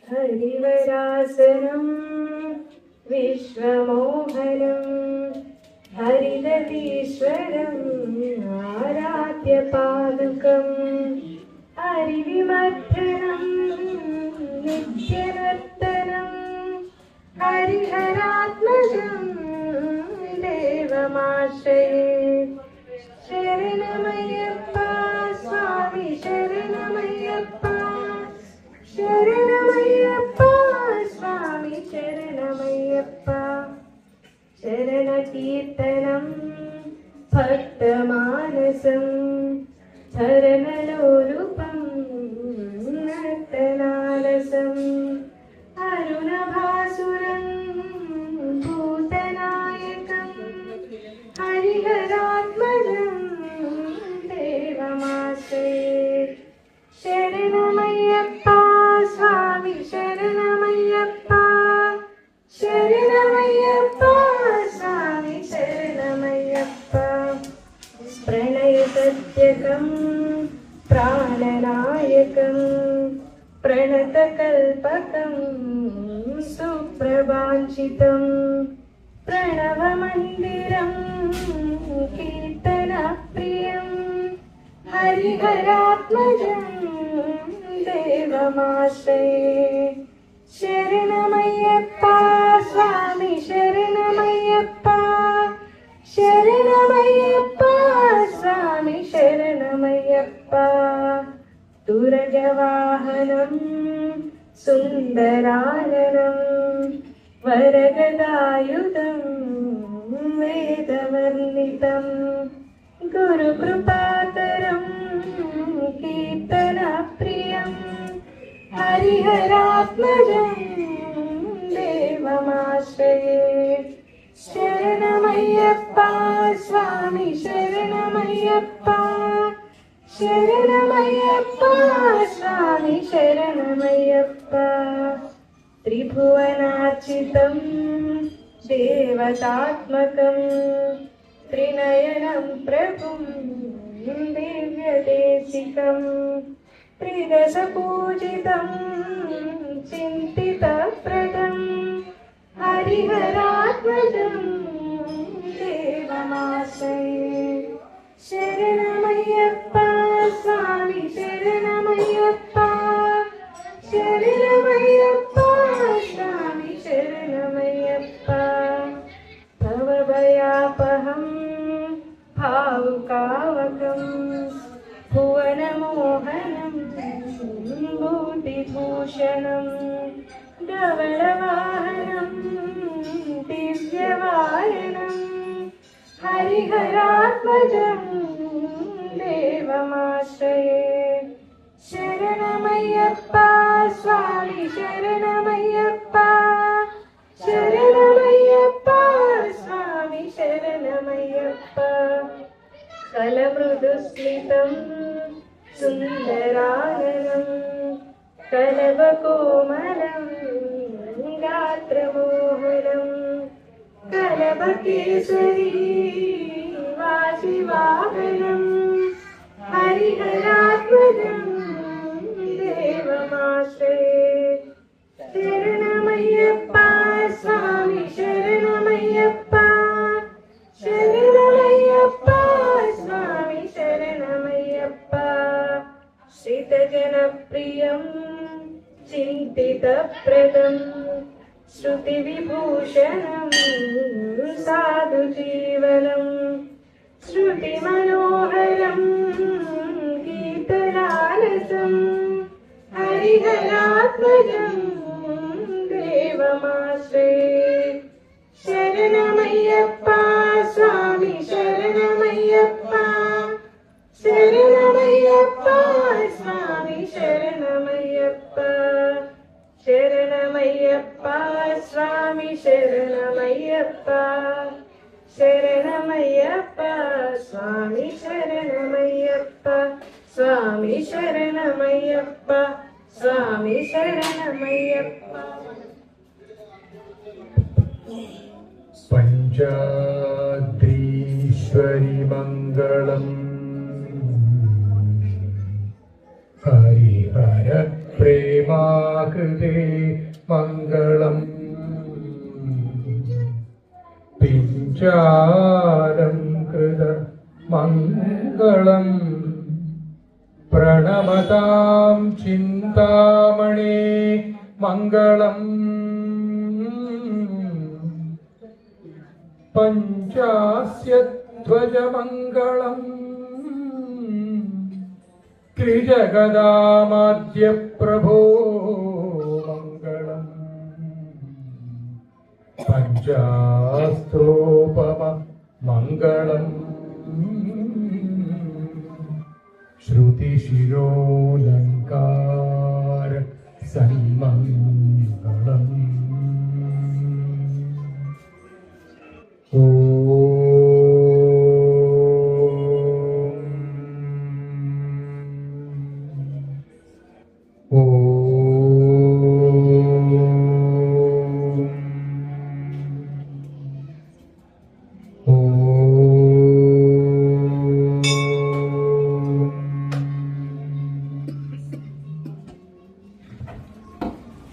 हरिवरासनं विश्वमोहनं हरिदतीश्वरम् आराध्य पादुकं हरिविमर्दनं नित्यनर्तनं हरिहरात्मजं देवमाश्रये। शरणमय्यप्पा स्वामी शरणमय्यप्पा शरणमय्यप्पा स्वामी शरणमय्यप्पा। शरणकीर्तनं भक्तमानसं चरणलोलुपं नर्तनारसम् अरुणभासुरं भूतनायकं हरिहरात्मजं देवमाश्रये। शरणमय्यप्पा स्वामी शरणमय्यप्पा शरणमय्यप्पा स्वामी शरणमय्यप्पा। प्रणयसत्यकं प्राणनायकं प्रणतकल्पकं सुप्रभाषितं प्रणवमन्दिरं कीर्तनप्रियं हरिहरात्मजं देवमाश्रये। शरणमय्यप्पा स्वामी शरणमय्यप्पा शरणमय्यप्पा स्वामी शरणमय्यप्पा। तुरगवाहनं सुन्दराननं वरगदायुधं वेदवर्णितं गुरुकृपाकरं कीर्तनप्रियं हरिहरात्मजं देवमाश्रये। शरणमय्यप्पा स्वामी शरणमय्यप्पा शरणमय्यप्पा स्वामी शरणमय्यप्पा। त्रिभुवनार्चितं देवतात्मकं त्रिनयनं प्रभुं दिव्यदेशिकं त्रिदशपूजितं चिन्तितप्रदं हरिहरात्मजं देवमाश्रये। शरणमय्यप्पा स्वामी शरणमय्यप्पा शरणमय्यप्पा स्वामी शरणमय्यप्पा। भवभयापहं भावुकावकं भुवनमोहनं भूतिभूषणं धवलवाहनं दिव्यवारणं हरिहरात्मजं देवमाश्रये। शरणमय्यप्पा स्वामी शरणमय्यप्पा शरणमय्यप्पा स्वामी शरणमय्यप्पा। कलमृदुस्मितं सुन्दराननं कलवकोमलं गात्रमोहनं कलवकेसरी वासिवाहनं हरिहरात्मजं देवमाश्रये। शरणमय्यप्पा स्वामी शरणमय्यप्पा शरणमय्यप्पा स्वामी शरणमय्यप्पा। श्रितजनप्रियं चिन्तितप्रदं श्रुतिविभूषणं साधुजीवनं श्रुतिमनोहरं कीर्तनालसं हरिहरात्मजं देवमाश्रये। शरणमय्यप्पा स्वामी शरणमय्यप्पा शरणमय्यप्पा स्वामी शरणमय्यप्पा। शरणमय्यप्पा स्वामी शरणमय्यप्पा शरणमय्यप्पा स्वामी शरणमय्यप्पा स्वामी शरणमय्यप्पा स्वामी शरणमय्यप्पा। पंचाद्रीश्वरी मंगलम हरिहर प्रेमाकृते मङ्गलम् पिञ्जालं कृत मङ्गलम् प्रणमतां चिन्तामणे मङ्गलम् पञ्चास्यध्वजमङ्गलम् त्रिजगदामाद्यप्रभो मङ्गलम् पञ्चास्त्रोपम मङ्गलम् श्रुतिशिरोऽलङ्कार सन्मङ्गलम्